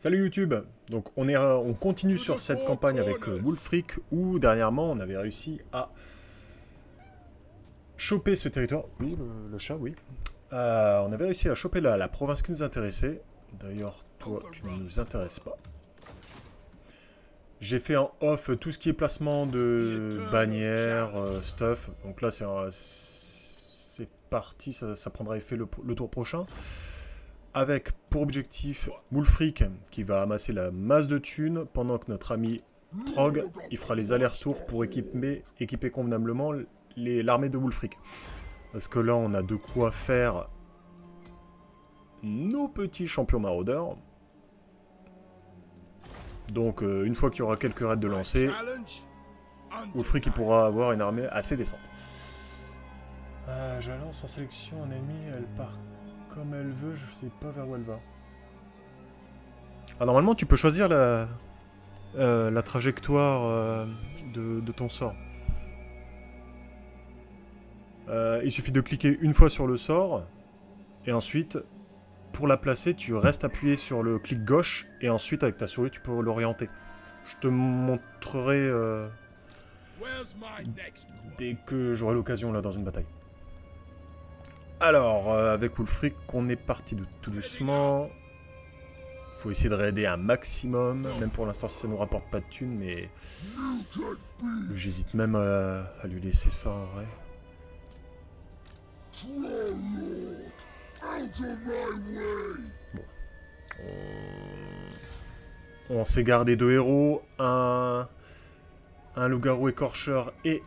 Salut YouTube. Donc on continue sur cette campagne avec Wulfric où dernièrement on avait réussi à choper ce territoire. Oui, le chat, oui. On avait réussi à choper la province qui nous intéressait. D'ailleurs, toi, tu ne nous intéresses pas. J'ai fait en off tout ce qui est placement de bannières, stuff. Donc là, c'est parti, ça prendra effet le tour prochain. Avec pour objectif Wulfric qui va amasser la masse de thunes pendant que notre ami Trog il fera les allers-retours pour équiper convenablement l'armée de Wulfric. Parce que là on a de quoi faire nos petits champions maraudeurs. Donc une fois qu'il y aura quelques raids de lancer, Wulfric il pourra avoir une armée assez décente. Je la lance en sélection en ennemi, elle part comme elle veut, je sais pas vers où elle va. Ah, normalement, tu peux choisir la trajectoire de ton sort. Il suffit de cliquer une fois sur le sort, et ensuite, pour la placer, tu restes appuyé sur le clic gauche, et ensuite, avec ta souris, tu peux l'orienter. Je te montrerai dès que j'aurai l'occasion, là, dans une bataille. Alors, avec Wulfric, on est parti tout doucement. Faut essayer de raider un maximum, même pour l'instant si ça nous rapporte pas de thunes, mais j'hésite même à lui laisser ça en vrai. Bon. On s'est gardé 2 héros, un loup-garou écorcheur et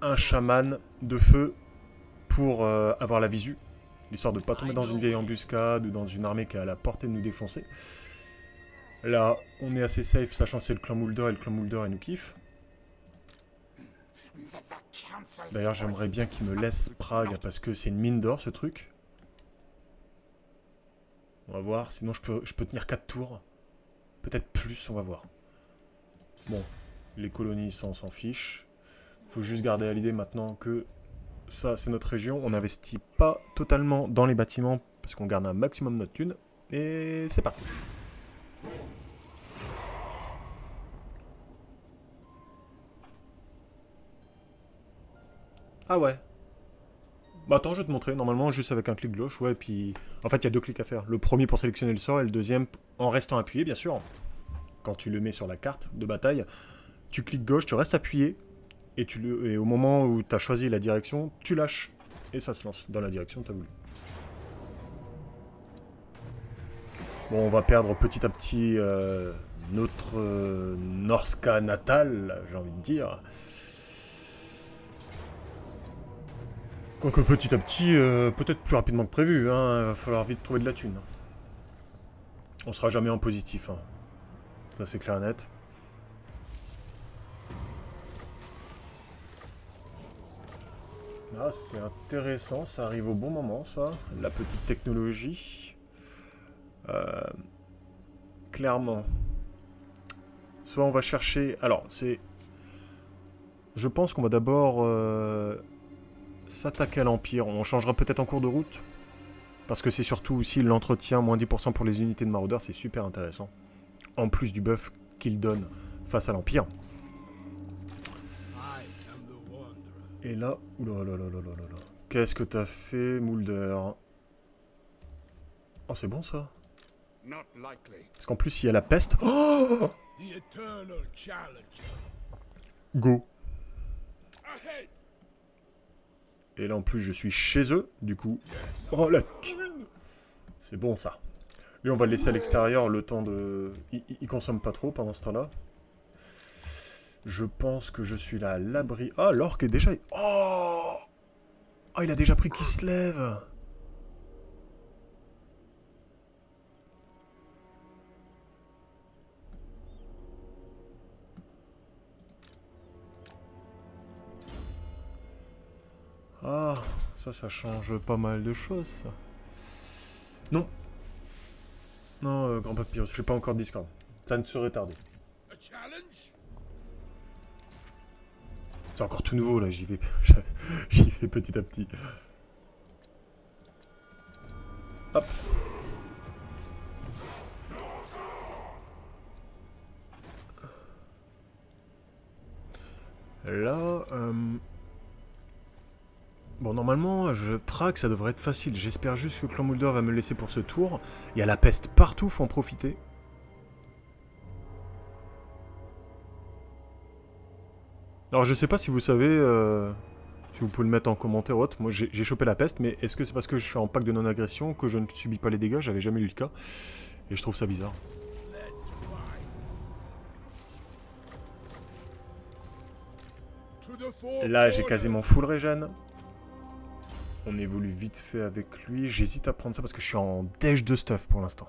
un chaman de feu pour avoir la visu. L'histoire de ne pas tomber dans une vieille embuscade ou dans une armée qui est à la portée de nous défoncer. Là, on est assez safe, sachant que c'est le clan Moulder et le clan Moulder, il nous kiffe. D'ailleurs, j'aimerais bien qu'il me laisse Prague, parce que c'est une mine d'or, ce truc. On va voir, sinon je peux tenir 4 tours. Peut-être plus, on va voir. Bon, les colonies, ça on s'en fiche. Faut juste garder à l'idée maintenant que ça, c'est notre région. On n'investit pas totalement dans les bâtiments parce qu'on garde un maximum notre thune. Et c'est parti. Ah ouais. Bah attends, je vais te montrer. Normalement, juste avec un clic gauche. Ouais, puis... En fait, il y a 2 clics à faire. Le premier pour sélectionner le sort et le deuxième en restant appuyé, bien sûr. Quand tu le mets sur la carte de bataille, tu cliques gauche, tu restes appuyé. Et au moment où tu as choisi la direction, tu lâches. Et ça se lance dans la direction que tu as voulu. Bon, on va perdre petit à petit notre Norska natal, j'ai envie de dire. Quoique petit à petit, peut-être plus rapidement que prévu. Hein, il va falloir vite trouver de la thune. On sera jamais en positif. Hein. Ça, c'est clair et net. Ah, c'est intéressant, ça arrive au bon moment, ça. La petite technologie. Clairement. Soit on va chercher... Alors, c'est... Je pense qu'on va d'abord s'attaquer à l'Empire. On changera peut-être en cours de route. Parce que c'est surtout aussi l'entretien, moins 10% pour les unités de maraudeurs, c'est super intéressant. En plus du buff qu'il donne face à l'Empire. Et là, oulala, qu'est-ce que t'as fait, Moulder? Oh, c'est bon ça. Parce qu'en plus, il y a la peste. Oh, go. Et là, en plus, je suis chez eux, du coup. Oh, la thune. C'est bon ça. Lui, on va le laisser à l'extérieur le temps de... Il consomme pas trop pendant ce temps-là. Je pense que je suis là à l'abri... Ah, l'orque est déjà... Oh! Oh, il a déjà pris qu'il se lève. Ah, ça change pas mal de choses, ça. Non. Non, Grand Papyrus, je suis pas encore Discord. Ça ne serait tardé. C'est encore tout nouveau, là, j'y vais petit à petit. Hop. Là... Bon, normalement, Prague, ça devrait être facile. J'espère juste que Clan Mulder va me le laisser pour ce tour. Il y a la peste partout, faut en profiter. Alors, je sais pas si vous savez... Si vous pouvez le mettre en commentaire ou autre. Moi, j'ai chopé la peste, mais est-ce que c'est parce que je suis en pack de non-agression que je ne subis pas les dégâts? J'avais jamais eu le cas. Et je trouve ça bizarre. Là, j'ai quasiment full régène. On évolue vite fait avec lui. J'hésite à prendre ça parce que je suis en dèche de stuff pour l'instant.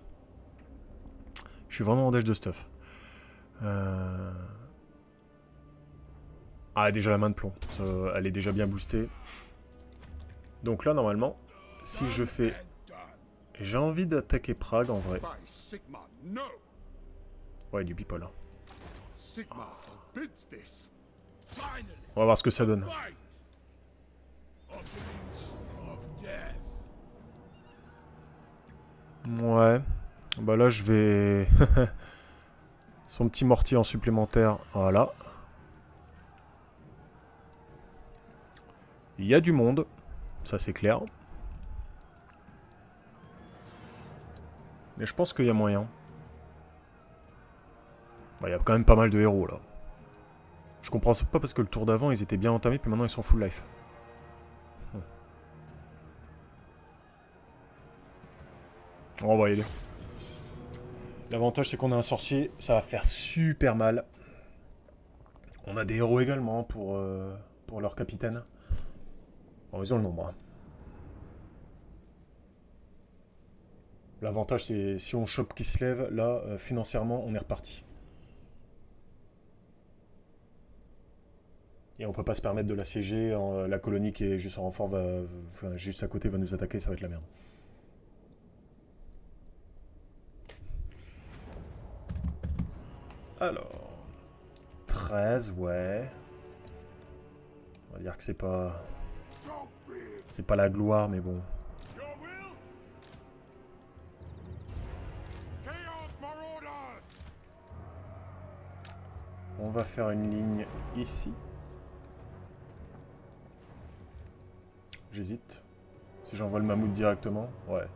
Je suis vraiment en dèche de stuff. Ah, déjà la main de plomb. Ça, elle est déjà bien boostée. Donc là, normalement, si je fais... J'ai envie d'attaquer Prague, en vrai. Ouais, du people, hein. On va voir ce que ça donne. Ouais. Bah là, je vais... Son petit mortier en supplémentaire. Voilà. Il y a du monde. Ça, c'est clair. Mais je pense qu'il y a moyen. Bah, il y a quand même pas mal de héros, là. Je comprends pas parce que le tour d'avant, ils étaient bien entamés, puis maintenant, ils sont full life. On va y aller. L'avantage, c'est qu'on a un sorcier. Ça va faire super mal. On a des héros également pour leur capitaine. Bon, ils ont le nombre. Hein. L'avantage, c'est si on chope qui se lève, là, financièrement, on est reparti. Et on peut pas se permettre de l'assiéger. La colonie qui est juste en renfort, enfin, juste à côté, va nous attaquer, ça va être la merde. Alors... 13, ouais. On va dire que c'est pas... C'est pas la gloire, mais bon. On va faire une ligne ici. J'hésite. Si j'envoie le mammouth directement, ouais.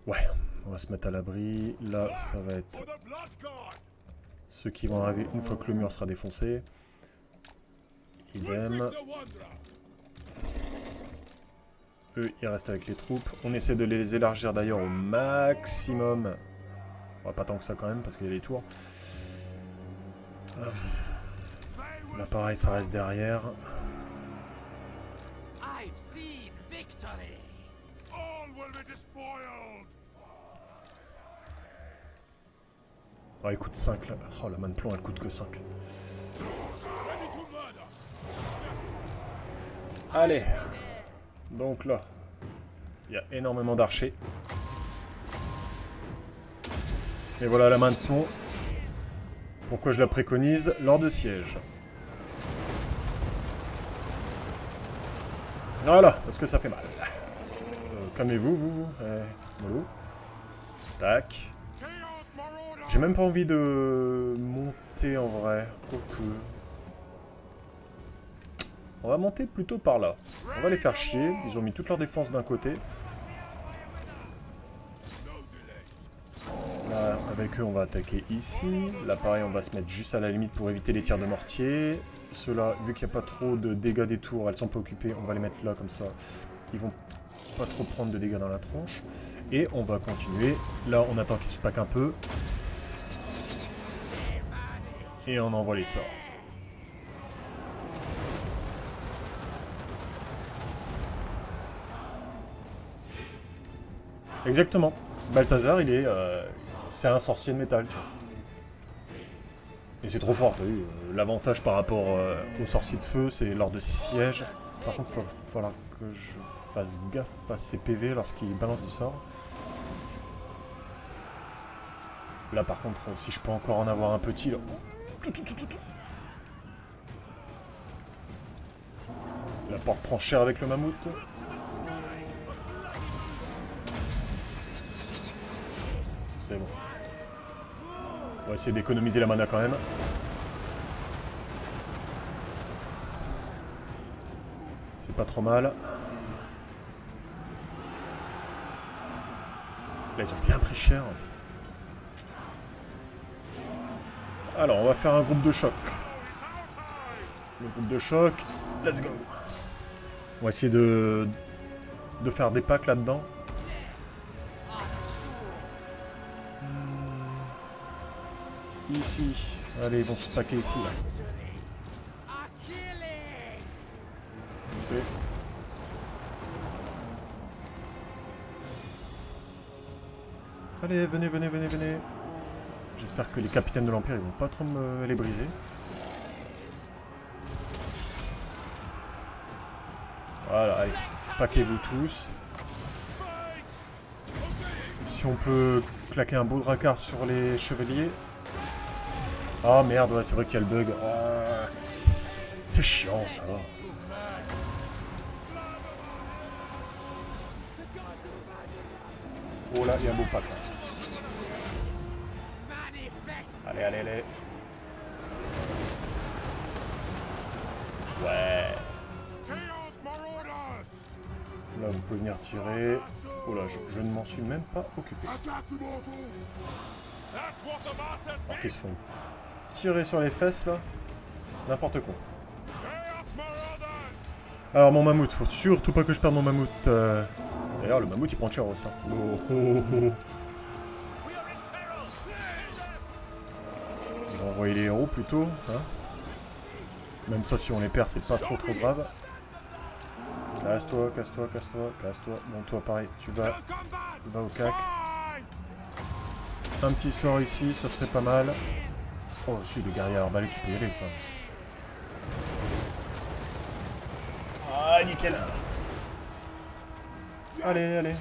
Ouais, on va se mettre à l'abri. Là, ça va être ceux qui vont arriver une fois que le mur sera défoncé. Idem. Eux, ils restent avec les troupes. On essaie de les élargir d'ailleurs au maximum. Bon, pas tant que ça quand même, parce qu'il y a les tours. Là, pareil, ça reste derrière. Oh, il coûte 5 là. Oh, la main de plomb, elle coûte que 5. Allez. Donc là, il y a énormément d'archers. Et voilà la main de plomb. Pourquoi je la préconise lors de siège. Voilà, parce que ça fait mal. Calmez-vous, vous. Mollo. Tac. J'ai même pas envie de monter en vrai. Quoique. On va monter plutôt par là. On va les faire chier. Ils ont mis toute leur défense d'un côté. Là, avec eux, on va attaquer ici. Là, pareil, on va se mettre juste à la limite pour éviter les tirs de mortier. Ceux-là, vu qu'il n'y a pas trop de dégâts des tours, elles sont pas occupées. On va les mettre là, comme ça. Ils vont pas trop prendre de dégâts dans la tronche. Et on va continuer. Là, on attend qu'ils se packent un peu. Et on envoie les sorts. Exactement. Balthazar, il est... c'est un sorcier de métal, tu vois. Et c'est trop fort, t'as vu. L'avantage par rapport aux sorciers de feu, c'est lors de siège. Par contre, il va falloir que je fasse gaffe à ses PV lorsqu'il balance du sort. Là, par contre, si je peux encore en avoir un petit, là... La porte prend cher avec le mammouth. C'est bon. On va essayer d'économiser la mana quand même. C'est pas trop mal. Là, ils ont bien pris cher. Alors, on va faire un groupe de choc. Le groupe de choc. Let's go. On va essayer de faire des packs là-dedans. Ici. Allez, ils vont se packer ici, là. Okay. Allez, venez, venez, venez, venez. J'espère que les capitaines de l'Empire, ils vont pas trop me les briser. Voilà, allez, paquez-vous tous. Si on peut claquer un beau dracard sur les chevaliers. Ah merde, ouais, c'est vrai qu'il y a le bug. Oh, c'est chiant ça. Oh là, il y a un beau pack là. Allez, allez, allez. Ouais. Là, vous pouvez venir tirer. Oh là, je ne m'en suis même pas occupé. Alors qu'ils se font tirer sur les fesses là. N'importe quoi. Alors mon mammouth, faut surtout pas que je perde mon mammouth. D'ailleurs, le mammouth il prend cher aussi. Oh, oh, oh. On va envoyer les héros plutôt. Hein. Même ça, si on les perd, c'est pas trop grave. Casse-toi, casse-toi, casse-toi, casse-toi. Bon, toi, pareil, tu vas au cac. Un petit sort ici, ça serait pas mal. Oh, si, le guerrier arbalète, tu peux y aller, quoi. Ah, nickel. Allez, allez.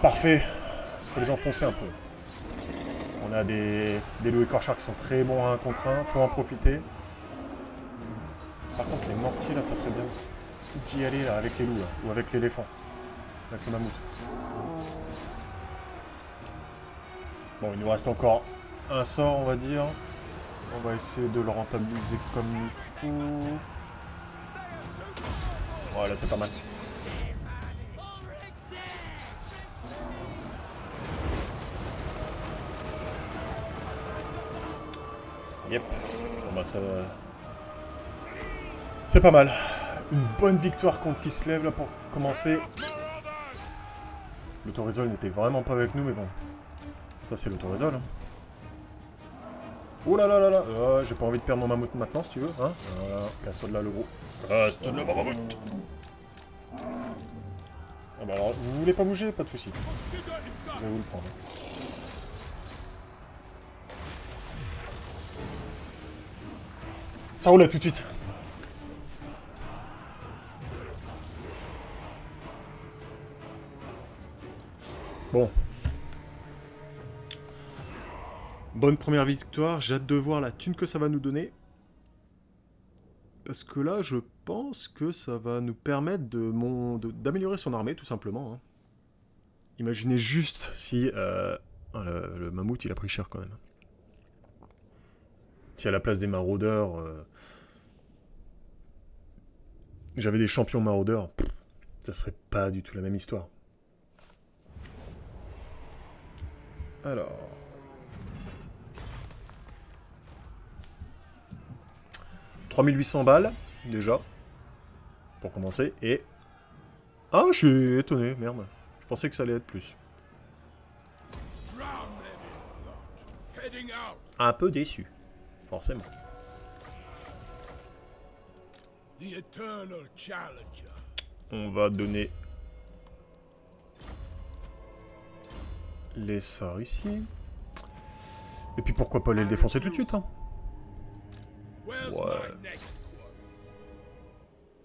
Parfait. Faut les enfoncer un peu. On a des loups écorchards qui sont très bons à 1 contre 1. Faut en profiter. Par contre, les mortiers, là, ça serait bien d'y aller, là, avec les loups, là. Ou avec l'éléphant. Avec le mammouth. Bon, il nous reste encore un sort, on va dire. On va essayer de le rentabiliser comme il faut. Voilà, c'est pas mal. Yep. Bon bah ça... C'est pas mal. Une bonne victoire contre Kislev là pour commencer. Le Torézol n'était vraiment pas avec nous, mais bon. Ça c'est le Torézol. Hein. Oh là là là là. J'ai pas envie de perdre mon mammouth maintenant si tu veux. Hein, casse-toi de là le gros. Casse-toi de là mon mammouth. Ah bah alors, vous voulez pas bouger? Pas de soucis. Je vais vous le prendre. Ça roule là tout de suite. Bon. Bonne première victoire. J'ai hâte de voir la thune que ça va nous donner. Parce que là, je pense que ça va nous permettre d'améliorer son armée, tout simplement. Hein. Imaginez juste si... le mammouth, il a pris cher quand même. Si à la place des maraudeurs... j'avais des champions maraudeurs, ça serait pas du tout la même histoire. Alors... 3800 balles, déjà, pour commencer, et... Ah, je suis étonné, merde. Je pensais que ça allait être plus. Un peu déçu, forcément. On va donner... les sorts ici. Et puis pourquoi pas aller le défoncer tout de suite, hein. Ouais.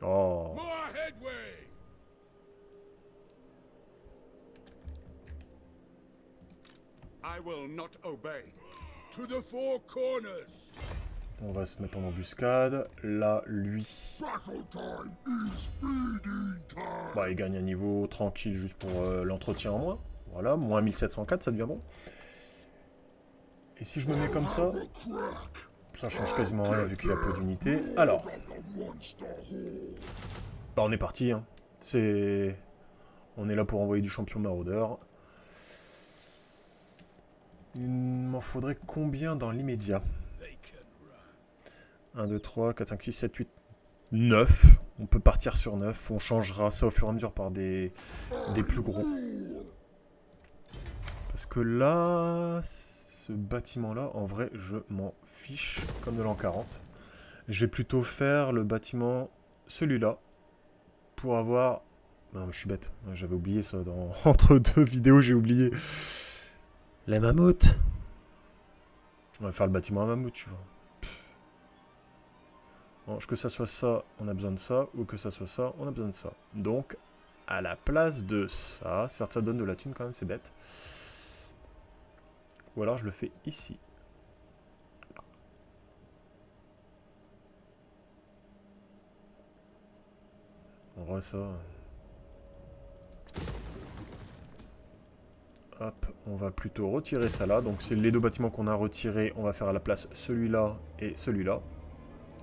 Oh. On va se mettre en embuscade. Là, lui... Bah, il gagne un niveau tranquille juste pour l'entretien en moins. Voilà, moins 1704, ça devient bon. Et si je me mets comme ça... Ça change quasiment rien vu qu'il a peu d'unités. Alors. Bah, on est parti. Hein. On est là pour envoyer du champion maraudeur. Il m'en faudrait combien dans l'immédiat? 1, 2, 3, 4, 5, 6, 7, 8, 9. On peut partir sur 9. On changera ça au fur et à mesure par des plus gros. Parce que là, ce bâtiment-là, en vrai, je m'en fiche comme de l'an 40. Je vais plutôt faire le bâtiment, celui-là, pour avoir... Non, mais je suis bête. J'avais oublié ça. Entre deux vidéos, j'ai oublié. Les mammouths. On va faire le bâtiment à mammouth, tu vois. Bon, que ça soit ça, on a besoin de ça. Ou que ça soit ça, on a besoin de ça. Donc, à la place de ça, certes, ça donne de la thune quand même, c'est bête. Ou alors je le fais ici. On voit ça. Hop, on va plutôt retirer ça là. Donc c'est les deux bâtiments qu'on a retirés. On va faire à la place celui-là et celui-là.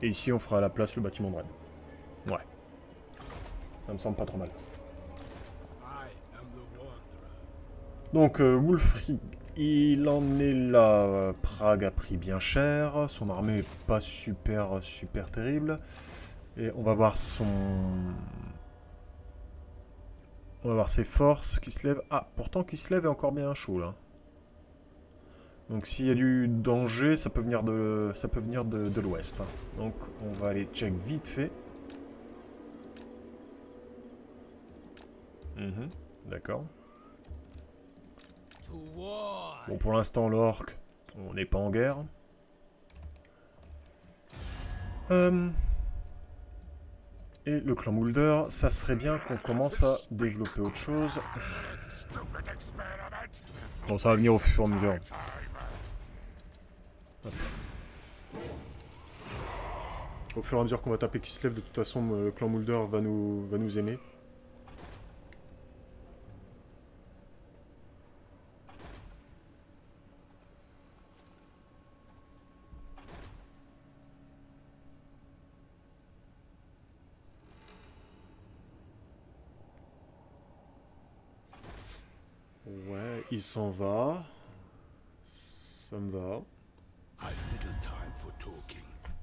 Et ici on fera à la place le bâtiment de raid. Ouais. Ça me semble pas trop mal. Donc Wulfric, il en est là. Prague a pris bien cher. Son armée est pas super terrible. Et on va voir son... On va voir ses forces qui se lèvent. Ah, pourtant qui se lève est encore bien chaud là. Donc s'il y a du danger, ça peut venir de l'ouest. Hein. Donc on va aller check vite fait. D'accord. Bon, pour l'instant, l'orc, on n'est pas en guerre. Et le clan Moulder, ça serait bien qu'on commence à développer autre chose. Bon, ça va venir au fur et à mesure. Hop. Au fur et à mesure qu'on va taper qui se lève, de toute façon, le clan Moulder va nous aimer. Ouais, il s'en va. Ça me va.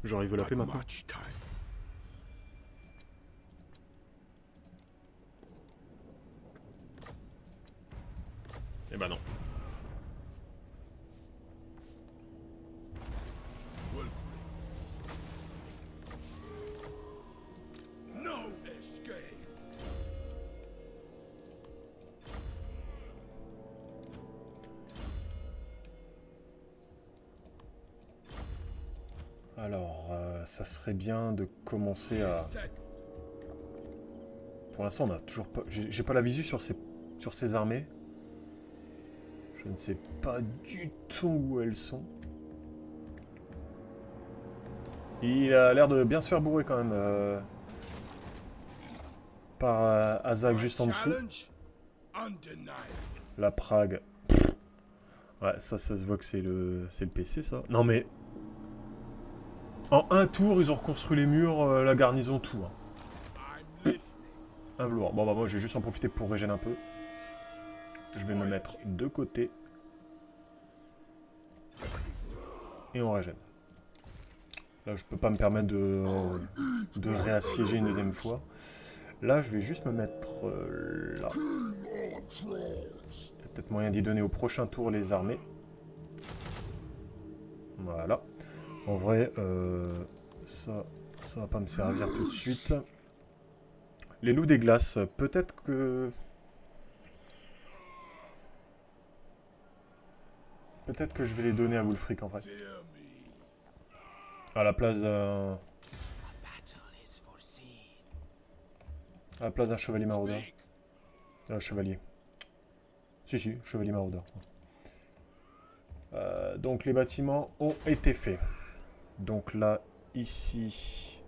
Genre, il veut l'appeler maintenant. Eh ben non. Alors, ça serait bien de commencer à... Pour l'instant, on a toujours pas... J'ai pas la visu sur ces armées. Je ne sais pas du tout où elles sont. Il a l'air de bien se faire bourrer quand même. Par Azag juste en dessous. La Prague. Ouais, ça se voit que c'est le PC, ça. Non mais... En un tour, ils ont reconstruit les murs, la garnison, tout. Hein. À vouloir. Bon, bah moi, je vais juste en profiter pour régénérer un peu. Je vais me mettre de côté. Et on régène. Là, je peux pas me permettre de réassiéger une deuxième fois. Là, je vais juste me mettre là. Il y a peut-être moyen d'y donner au prochain tour les armées. Voilà. En vrai, ça va pas me servir tout de suite. Les loups des glaces, peut-être que... Peut-être que je vais les donner à Wulfric en vrai. À la place d'un... À la place d'un chevalier maraudeur. Chevalier. Si, chevalier maraudeur. Donc les bâtiments ont été faits. Donc là, ici,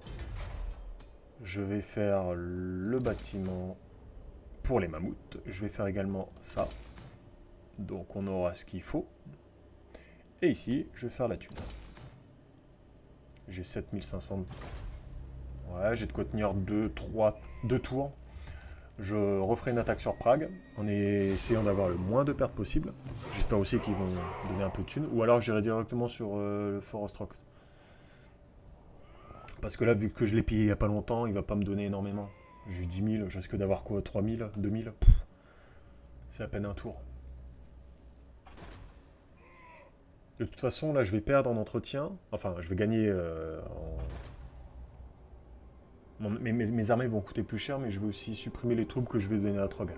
je vais faire le bâtiment pour les mammouths. Je vais faire également ça. Donc on aura ce qu'il faut. Et ici, je vais faire la thune. J'ai 7500. Ouais, j'ai de quoi tenir 2 tours. Je referai une attaque sur Prague, en essayant d'avoir le moins de pertes possible. J'espère aussi qu'ils vont donner un peu de thunes. Ou alors j'irai directement sur le Fort Ostrog. Parce que là, vu que je l'ai payé il n'y a pas longtemps, il va pas me donner énormément. J'ai eu 10 000, je risque d'avoir quoi, 3 000, 2 000. C'est à peine un tour. De toute façon, là, je vais perdre en entretien. Enfin, je vais gagner mes armées vont coûter plus cher, mais je vais aussi supprimer les troupes que je vais donner à Trog.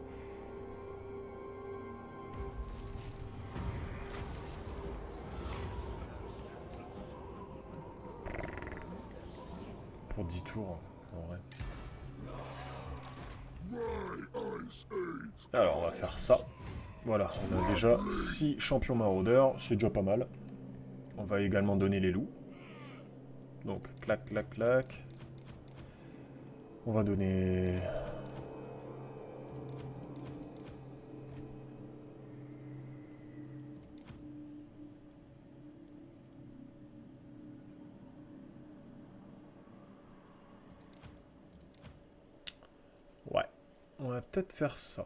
Pour 10 tours, en vrai. Alors, on va faire ça. Voilà, on a déjà 6 champions maraudeurs, c'est déjà pas mal. On va également donner les loups. Donc, clac, clac, clac. On va donner... Ouais, on va peut-être faire ça.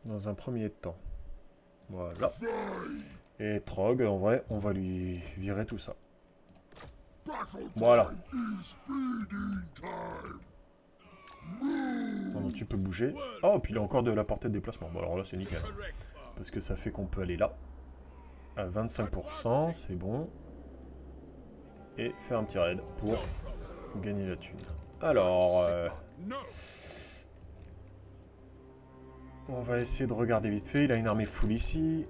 Dans un premier temps. Voilà. Et Trog, en vrai, on va lui virer tout ça. Voilà. Maintenant, tu peux bouger. Oh, puis il a encore de la portée de déplacement. Bon, alors là, c'est nickel. Parce que ça fait qu'on peut aller là. À 25%, c'est bon. Et faire un petit raid pour gagner la thune. Alors... on va essayer de regarder vite fait. Il a une armée full ici.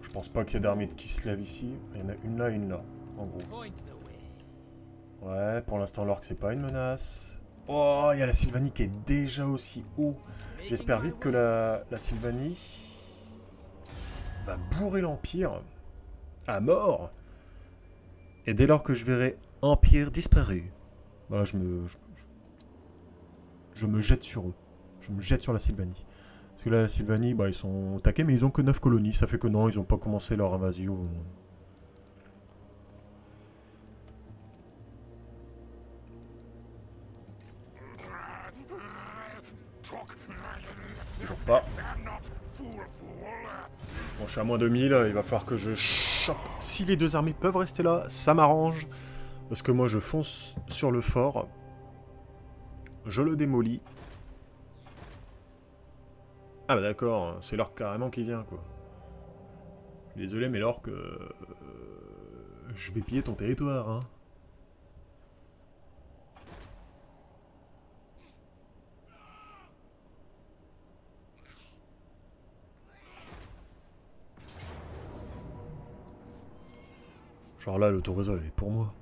Je pense pas qu'il y ait d'armée de Kislev ici. Il y en a une là et une là, en gros. Ouais, pour l'instant, l'orque, c'est pas une menace. Oh, il y a la Sylvanie qui est déjà aussi haut. J'espère vite que la Sylvanie va bourrer l'Empire à mort. Et dès lors que je verrai Empire disparu, voilà, je me jette sur eux. Je me jette sur la Sylvanie. Parce que là, la Sylvanie, bah, ils sont attaqués, mais ils ont que 9 colonies. Ça fait que non, ils n'ont pas commencé leur invasion. Toujours pas. Bon, je suis à moins 2000, il va falloir que je chope. Si les deux armées peuvent rester là, ça m'arrange. Parce que moi, je fonce sur le fort. Je le démolis. Ah bah d'accord, c'est l'orque carrément qui vient, quoi. Désolé, mais l'orque... je vais piller ton territoire, hein. Genre là, l'autorésol, elle est pour moi.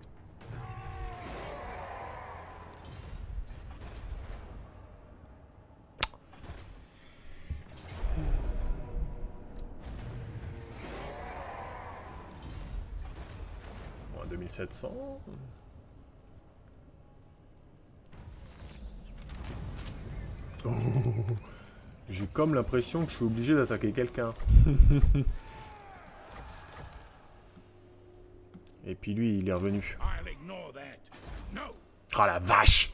Bon, 2700. Oh, j'ai comme l'impression que je suis obligé d'attaquer quelqu'un. Et puis lui, il est revenu. Oh la vache!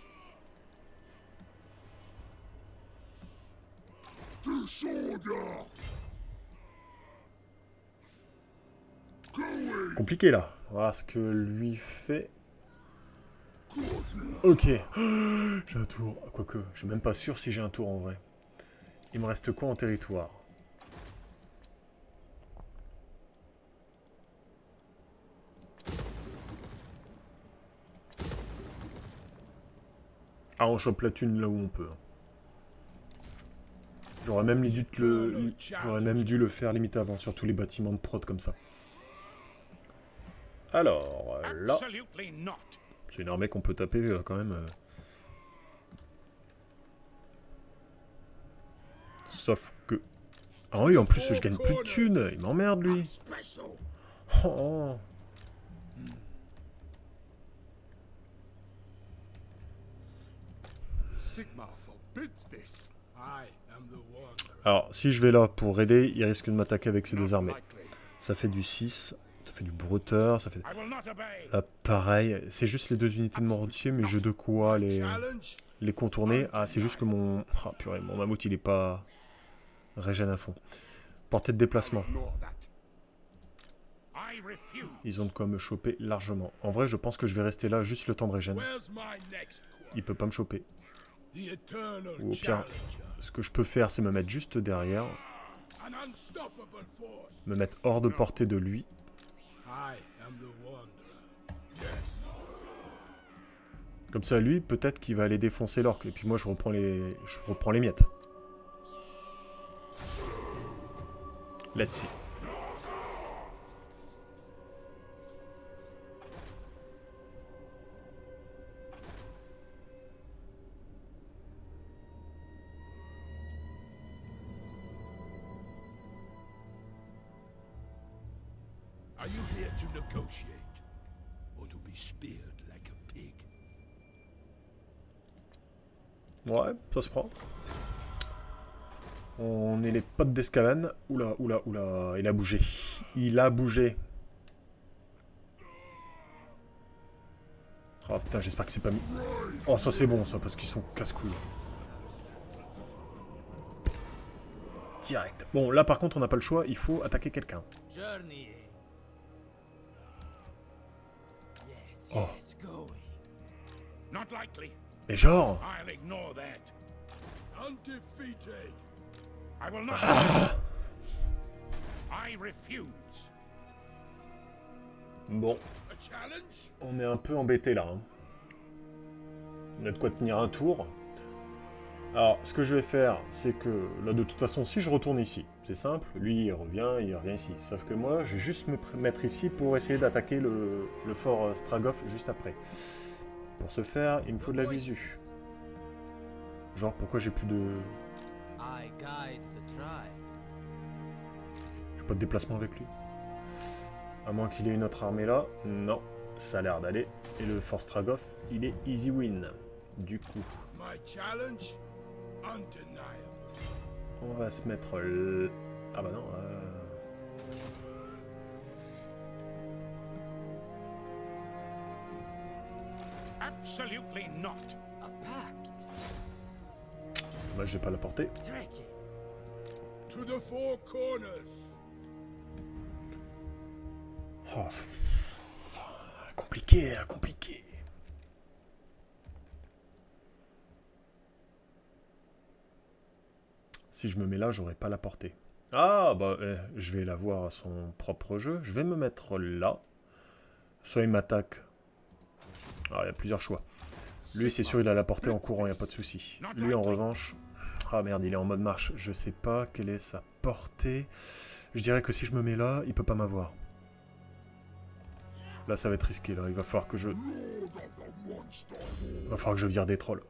Compliqué là. Voilà ce que lui fait. Ok. J'ai un tour. Quoique, je suis même pas sûr si j'ai un tour en vrai. Il me reste quoi en territoire? Ah, on chope la thune là où on peut. J'aurais même dû le faire limite avant, sur tous les bâtiments de prod comme ça. Alors, là... c'est une armée qu'on peut taper quand même. Sauf que... ah oui, en plus, je gagne plus de thunes. Il m'emmerde, lui. Oh. Alors, si je vais là pour aider, il risque de m'attaquer avec ses deux armées. Ça fait du 6. Ça fait du brouteur, ça fait... Là, pareil, c'est juste les 2 unités de mortier, mais j'ai de quoi les contourner. Ah, c'est juste que mon... Ah, purée, mon mammouth, il est pas régène à fond. Portée de déplacement. Ils ont de quoi me choper largement. En vrai, je pense que je vais rester là juste le temps de régène. Il peut pas me choper. Ou au pire, ce que je peux faire, c'est me mettre juste derrière. Me mettre hors de portée de lui. Comme ça, lui, peut-être qu'il va aller défoncer l'orque. Et puis moi, je reprends les miettes. Let's see. Are you here to negotiate, or to be speared like a pig? Ouais, ça se prend. On est les potes d'Escavan. Oula, oula, oula, il a bougé. Il a bougé. Oh putain, j'espère que c'est pas mis. Oh, ça c'est bon, ça, parce qu'ils sont casse-couilles. Direct. Bon, là par contre, on n'a pas le choix, il faut attaquer quelqu'un. Oh. Et genre... Ah. Bon. On est un peu embêté là. Hein. On a de quoi tenir un tour. Alors, ce que je vais faire, c'est que, là, de toute façon, si je retourne ici, c'est simple, lui, il revient ici. Sauf que moi, je vais juste me mettre ici pour essayer d'attaquer le fort Stragov juste après. Pour ce faire, il me faut de la visu. Genre, pourquoi j'ai plus de... J'ai pas de déplacement avec lui. À moins qu'il ait une autre armée là. Non, ça a l'air d'aller. Et le fort Stragov, il est easy win. Du coup... On va se mettre... Ah bah non... Absolutely not. A pact. Bah, j'ai pas la portée. To the four corners. Oh, compliqué, compliqué. Si je me mets là, j'aurai pas la portée. Ah, bah, je vais la voir à son propre jeu. Je vais me mettre là. Soit il m'attaque. Alors, il y a plusieurs choix. Lui, c'est sûr, il a la portée en courant, il n'y a pas de souci. Lui, en revanche... Ah merde, il est en mode marche. Je sais pas quelle est sa portée. Je dirais que si je me mets là, il peut pas m'avoir. Là, ça va être risqué. Là, il va falloir que je... Il va falloir que je vire des trolls.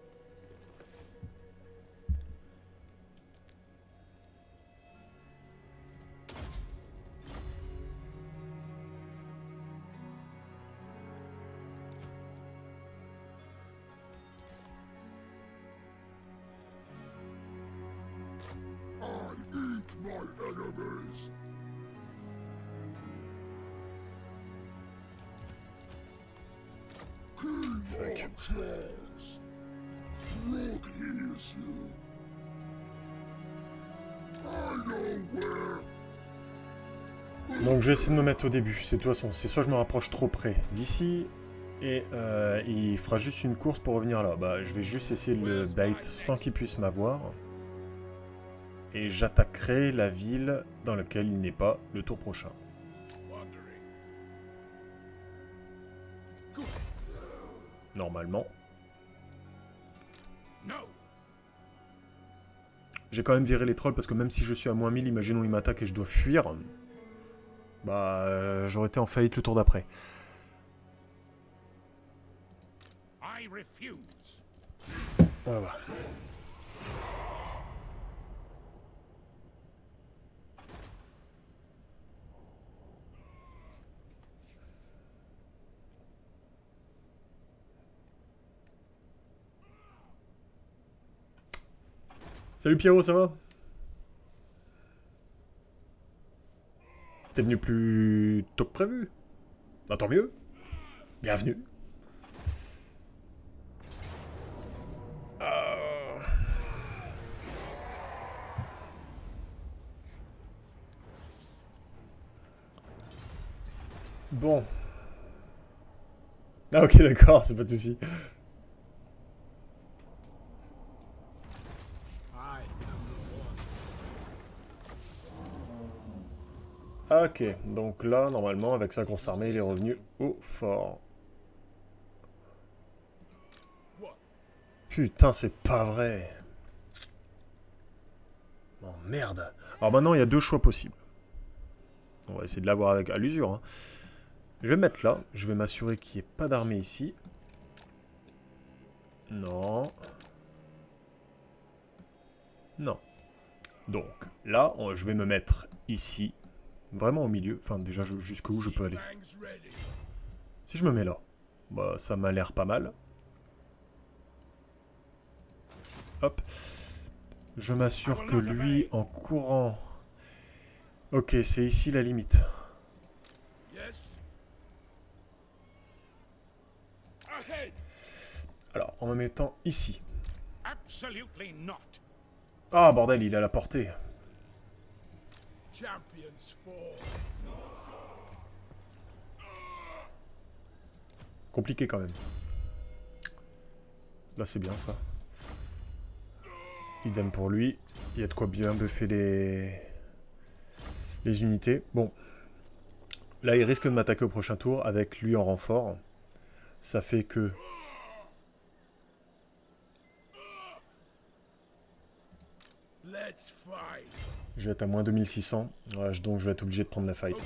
Donc je vais essayer de me mettre au début. De toute façon, c'est soit je me rapproche trop près d'ici, et il fera juste une course pour revenir là. Bah, je vais juste essayer de le bait sans qu'il puisse m'avoir. Et j'attaquerai la ville dans laquelle il n'est pas le tour prochain. Normalement. J'ai quand même viré les trolls parce que même si je suis à -1000, imaginons il m'attaque et je dois fuir. Bah, j'aurais été en faillite le tour d'après. Voilà. Salut Pierrot, ça va? T'es venu plus tôt que prévu. Bah tant mieux. Bienvenue. Bon. Ah ok d'accord, c'est pas de souci. Ok, donc là, normalement, avec sa grosse armée, il est revenu au fort. Putain, c'est pas vrai. Oh merde. Alors maintenant, il y a deux choix possibles. On va essayer de l'avoir avec à l'usure. Hein. Je vais me mettre là. Je vais m'assurer qu'il n'y ait pas d'armée ici. Non. Non. Donc, là, je vais me mettre ici. Vraiment au milieu. Enfin, déjà, jusqu'où je peux aller. Si je me mets là, bah, ça m'a l'air pas mal. Hop. Je m'assure que lui, en courant... Ok, c'est ici la limite. Alors, en me mettant ici. Ah, bordel, il est à la portée. Compliqué quand même. Là, c'est bien ça. Idem pour lui. Il y a de quoi bien buffer les unités. Bon. Là, il risque de m'attaquer au prochain tour avec lui en renfort. Ça fait que... Je vais être à moins 2600. Ouais, donc je vais être obligé de prendre la fight.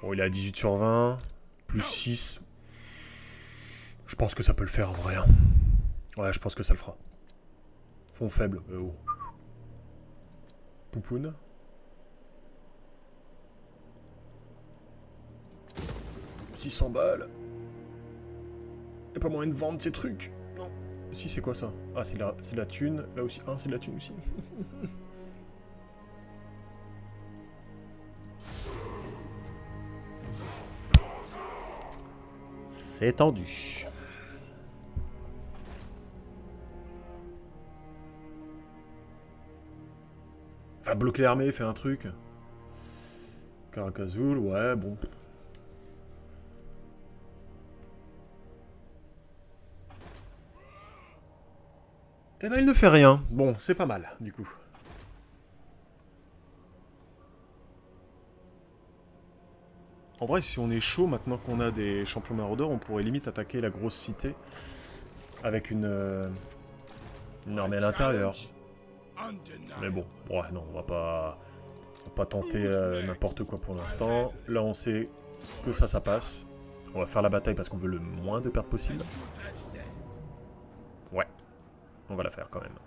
Bon, il est à 18 sur 20. Plus 6. Je pense que ça peut le faire en vrai. Hein. Ouais, je pense que ça le fera. Fond faible. Oh. Poupoune. « 600 balles. Y'a pas moyen de vendre ces trucs. Non. Si, c'est quoi ça? Ah, c'est de la thune. Là aussi. Ah, c'est de la thune aussi. C'est tendu. Va bloquer l'armée, faire un truc. Caracazul, ouais, bon. Eh ben, il ne fait rien. Bon, c'est pas mal, du coup. En vrai, si on est chaud, maintenant qu'on a des champions maraudeurs, on pourrait limite attaquer la grosse cité avec une armée à l'intérieur. Mais bon, ouais, non, on va pas tenter n'importe quoi pour l'instant. Là, on sait que ça passe. On va faire la bataille parce qu'on veut le moins de pertes possible. Ouais, on va la faire quand même.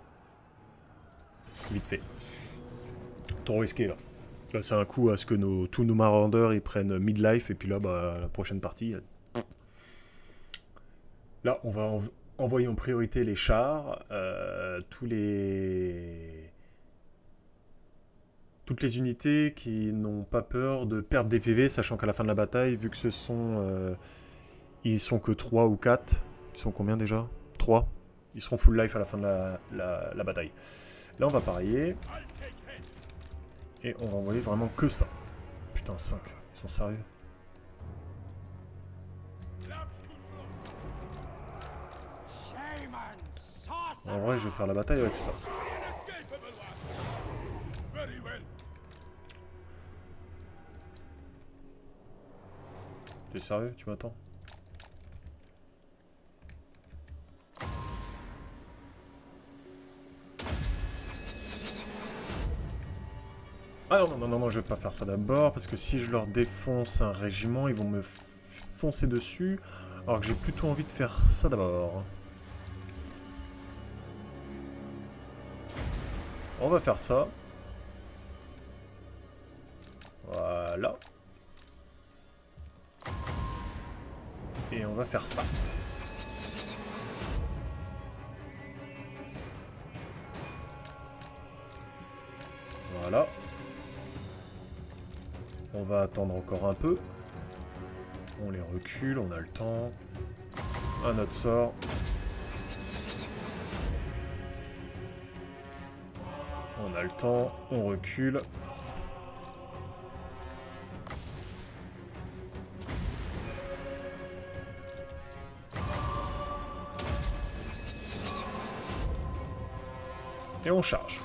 Vite fait. Trop risqué, là. Là, c'est un coup à ce que tous nos maraudeurs ils prennent midlife, et puis là, bah, la prochaine partie... Là, on va envoyer en priorité les chars, toutes les unités qui n'ont pas peur de perdre des PV, sachant qu'à la fin de la bataille, vu que ce sont... ils sont que 3 ou 4. Ils sont combien déjà? 3. Ils seront full life à la fin de la bataille. Là, on va parier. Et on va envoyer vraiment que ça. Putain, 5. Ils sont sérieux? En vrai, je vais faire la bataille avec ça. T'es sérieux? Tu m'attends? Ah non, je vais pas faire ça d'abord, parce que si je leur défonce un régiment, ils vont me foncer dessus, alors que j'ai plutôt envie de faire ça d'abord. On va faire ça. Voilà. Et on va faire ça. Voilà. On va attendre encore un peu. On les recule, on a le temps. Un autre sort. On a le temps, on recule. Et on charge.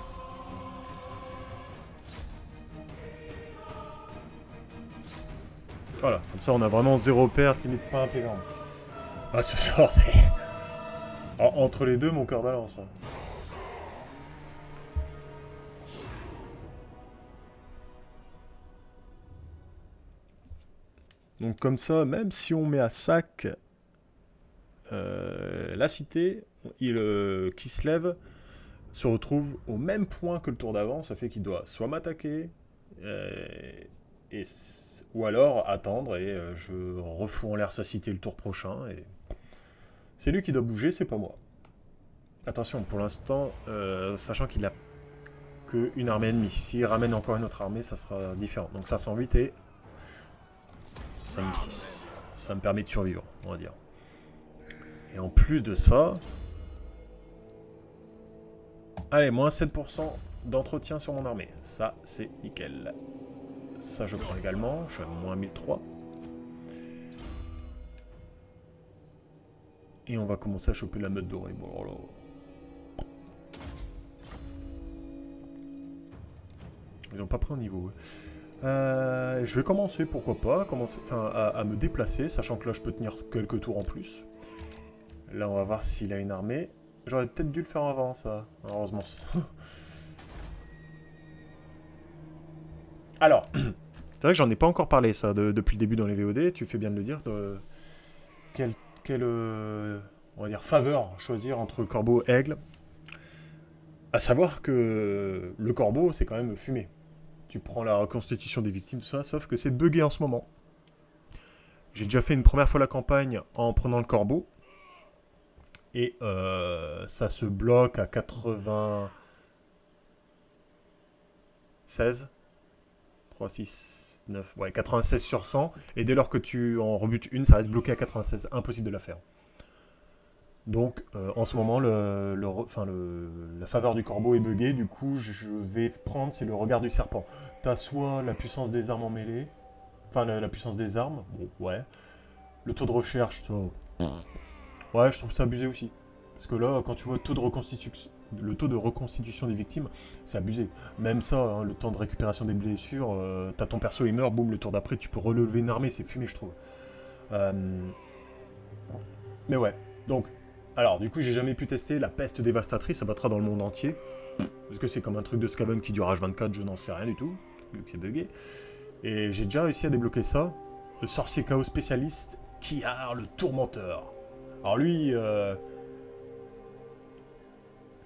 Voilà, comme ça on a vraiment 0 perte, limite pas un PV. Ah, ce sort, c'est... Entre les deux, mon cœur balance. Hein. Donc comme ça, même si on met à sac la cité, qui se lève se retrouve au même point que le tour d'avant. Ça fait qu'il doit soit m'attaquer, ou alors attendre et je refous en l'air sa cité le tour prochain. Et c'est lui qui doit bouger, c'est pas moi. Attention, pour l'instant, sachant qu'il a qu'une armée ennemie. S'il ramène encore une autre armée, ça sera différent. Donc 508 et 5006. Ça me permet de survivre, on va dire. Et en plus de ça... Allez, moins 7% d'entretien sur mon armée. Ça, c'est nickel. Ça, je prends également. Je suis à moins 1003. Et on va commencer à choper la meute dorée. Bon, alors là... Ils n'ont pas pris un niveau. Je vais commencer, pourquoi pas, à me déplacer, sachant que là, je peux tenir quelques tours en plus. Là, on va voir s'il a une armée. J'aurais peut-être dû le faire avant, ça. Heureusement. Alors, c'est vrai que j'en ai pas encore parlé, ça, depuis le début dans les VOD. Tu fais bien de le dire. Quelle on va dire, faveur choisir entre corbeau et aigle. À savoir que le corbeau, c'est quand même fumé. Tu prends la reconstitution des victimes, tout ça, sauf que c'est bugué en ce moment. J'ai déjà fait une première fois la campagne en prenant le corbeau. Et ça se bloque à 96. 3, 6, 9, ouais, 96 sur 100. Et dès lors que tu en rebutes une, ça reste bloqué à 96. Impossible de la faire. Donc, en ce moment, la faveur du corbeau est buggée. Du coup, je vais prendre, c'est le regard du serpent. T'as soit la puissance des armes en mêlée. Enfin, la puissance des armes. Bon, ouais. Le taux de recherche, ça... Ouais, je trouve ça abusé aussi. Parce que là, quand tu vois le taux de reconstitution des victimes, c'est abusé. Même ça, hein, le temps de récupération des blessures, t'as ton perso, il meurt, boum, le tour d'après, tu peux relever une armée, c'est fumé, je trouve. Mais ouais, donc... Alors, du coup, j'ai jamais pu tester la peste dévastatrice, ça battra dans le monde entier. Parce que c'est comme un truc de Skaven qui dure H24, je n'en sais rien du tout, vu que c'est bugué. Et j'ai déjà réussi à débloquer ça. Le sorcier chaos spécialiste, Kiar le tourmenteur. Alors lui,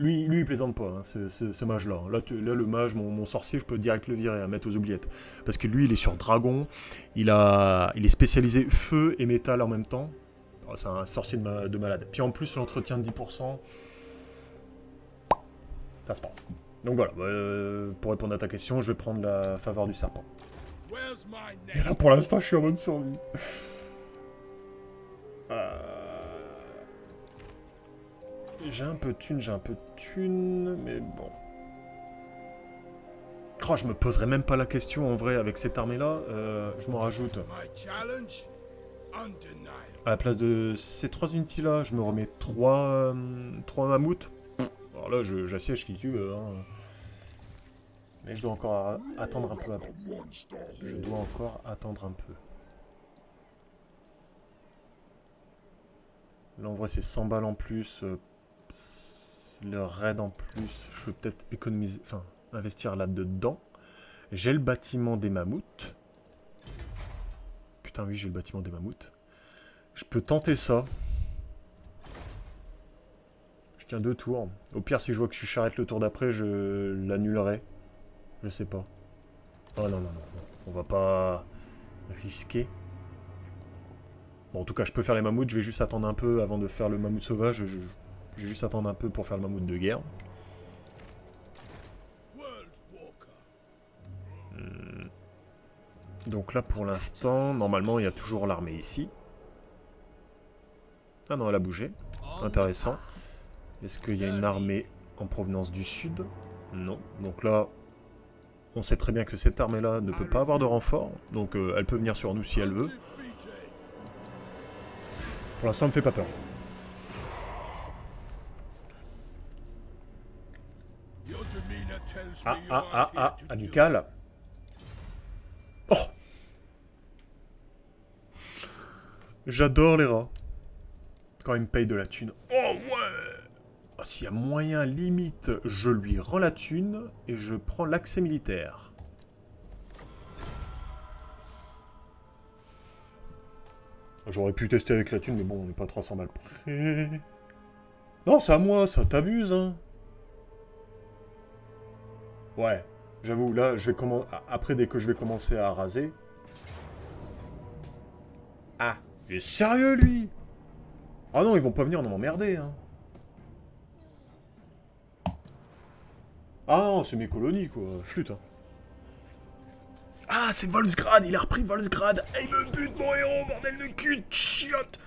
il plaisante pas, hein, ce mage-là. Là, le mage, mon sorcier, je peux direct le virer, à mettre aux oubliettes. Parce que lui, il est sur dragon, il est spécialisé feu et métal en même temps. C'est un sorcier de malade. Puis en plus, l'entretien de 10%, ça se prend. Donc voilà, pour répondre à ta question, je vais prendre la faveur du serpent. Et là, pour l'instant, je suis en mode survie. J'ai un peu de thune, mais bon. Oh, je me poserais même pas la question en vrai avec cette armée-là. Je m'en rajoute. À la place de ces 3 unités-là, je me remets 3 mammouths. Alors là, j'assiège qui tu veux. Hein. Mais je dois encore attendre un peu. Je dois encore attendre un peu. Là, en vrai, c'est 100 balles en plus. Le raid en plus. Je peux peut-être économiser. Enfin, investir là-dedans. J'ai le bâtiment des mammouths. Putain, oui, j'ai le bâtiment des mammouths. Je peux tenter ça. Je tiens 2 tours. Au pire, si je vois que je charrette le tour d'après, je l'annulerai. Je sais pas. Oh non. On va pas risquer. Bon, en tout cas, je peux faire les mammouths. Je vais juste attendre un peu avant de faire le mammouth sauvage. Je vais juste attendre un peu pour faire le mammouth de guerre. Donc là, pour l'instant, normalement, il y a toujours l'armée ici. Ah non, elle a bougé. Intéressant. Est-ce qu'il y a une armée en provenance du sud? Non. Donc là, on sait très bien que cette armée-là ne peut pas avoir de renfort. Donc elle peut venir sur nous si elle veut. Pour l'instant, elle me fait pas peur. Amical. Oh! J'adore les rats. Quand il me paye de la thune. Oh ouais! Oh, s'il y a moyen, limite, je lui rends la thune et je prends l'accès militaire. J'aurais pu tester avec la thune, mais bon, on n'est pas 300 balles près. Non, c'est à moi, ça t'abuse, hein. Ouais, j'avoue, là, je vais commencer... Après, dès que je vais commencer à raser... Ah, il est sérieux, lui? Ah non, ils vont pas venir nous m'emmerder, hein. Ah non, c'est mes colonies, quoi. Flûte, hein. Ah, c'est Volsgrad, il a repris Volsgrad. Et il me bute, mon héros, bordel de cul, chiotte.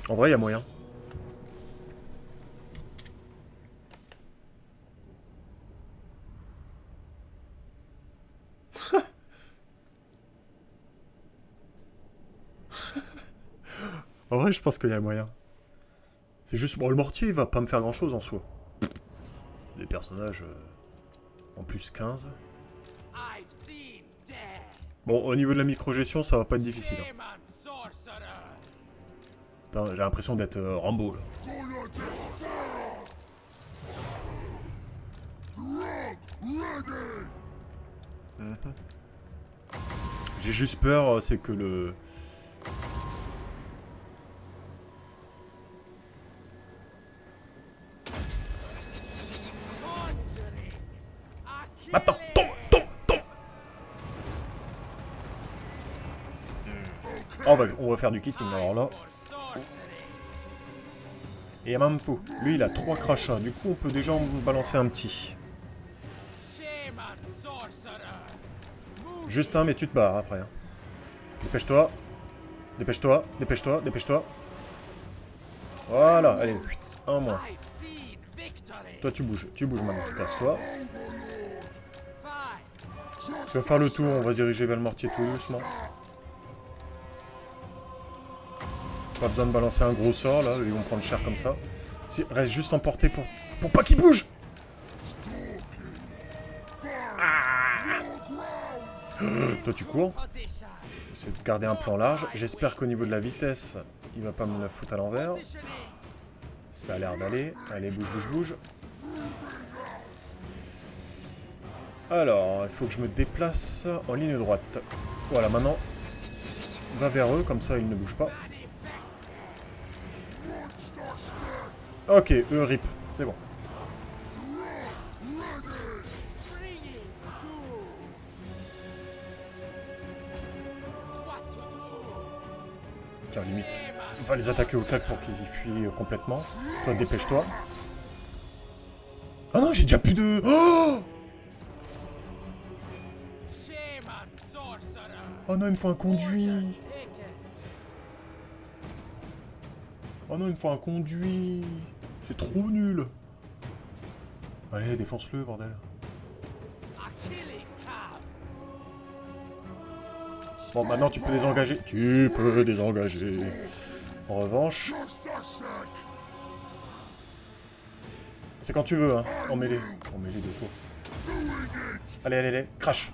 En vrai, il y a moyen. En vrai, je pense qu'il y a moyen. C'est juste... Bon, le mortier, il va pas me faire grand-chose en soi. Les personnages... en plus 15. Bon, au niveau de la micro-gestion, ça va pas être difficile. Hein. J'ai l'impression d'être Rambo, là. J'ai juste peur, c'est que le... Attends, tombe, tombe, tombe. Oh, on va faire du kitting, alors là. Et Mamfou, lui il a 3 crachats, du coup on peut déjà en balancer un petit. Juste un, mais tu te barres après. Hein. Dépêche-toi. Dépêche-toi, dépêche-toi, dépêche-toi. Voilà, allez, un moins. Toi tu bouges maintenant, casse-toi. Je vais faire le tour, on va se diriger vers le mortier tout doucement. Pas besoin de balancer un gros sort là, ils vont prendre cher comme ça. Reste juste emporté pour pas qu'ils bougent. Ah. Toi tu cours. J'essaie de garder un plan large. J'espère qu'au niveau de la vitesse, il va pas me la foutre à l'envers. Ça a l'air d'aller. Allez, bouge, bouge, bouge. Alors, il faut que je me déplace en ligne droite. Voilà, maintenant, va vers eux, comme ça ils ne bougent pas. Ok, eux rip, c'est bon. Tiens, limite, on va les attaquer au claque pour qu'ils y fuient complètement. Toi, dépêche-toi. Ah non, j'ai déjà plus de... Oh non, il me faut un conduit. Oh non, il me faut un conduit. C'est trop nul. Allez, défonce-le, bordel. Bon, maintenant, tu peux désengager. Tu peux désengager. En revanche... C'est quand tu veux, hein. En mêlée. En mêlée de quoi. Allez, allez, allez. Crash.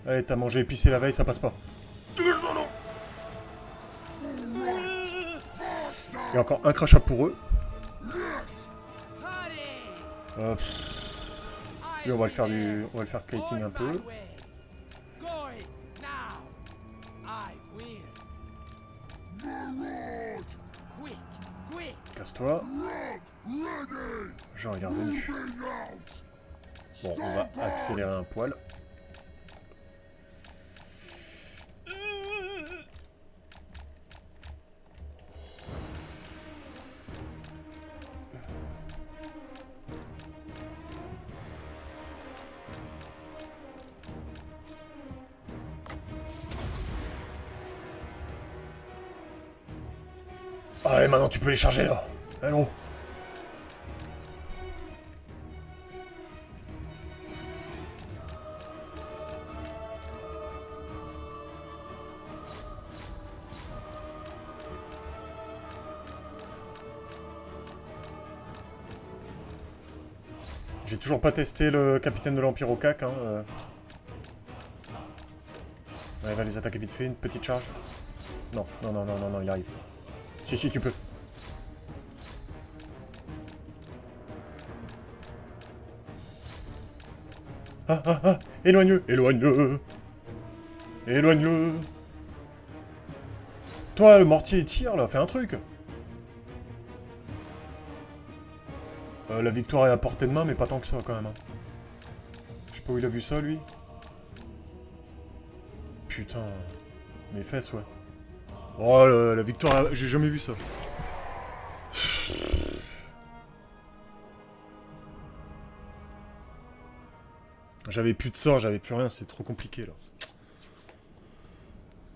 Allez, t'as mangé épicé la veille, ça passe pas. Il y a encore un crachat pour eux. Lui, on va le faire on va le faire kiting un peu. Casse-toi. Genre, il est revenu. Bon, on va accélérer un poil. Allez, maintenant tu peux les charger là. Allez, gros. J'ai toujours pas testé le capitaine de l'Empire au cac. Hein. Ouais, va les attaquer vite fait, une petite charge. Non, non, non, non, non, non, il arrive. Si, si, tu peux. Ah, ah, ah, éloigne-le, éloigne-le. Éloigne-le. Toi, le mortier, il tire, là, fais un truc. La victoire est à portée de main, mais pas tant que ça, quand même. Hein. Je sais pas où il a vu ça, lui. Putain. Mes fesses, ouais. Oh, la victoire, j'ai jamais vu ça. J'avais plus de sort, j'avais plus rien, c'est trop compliqué, là.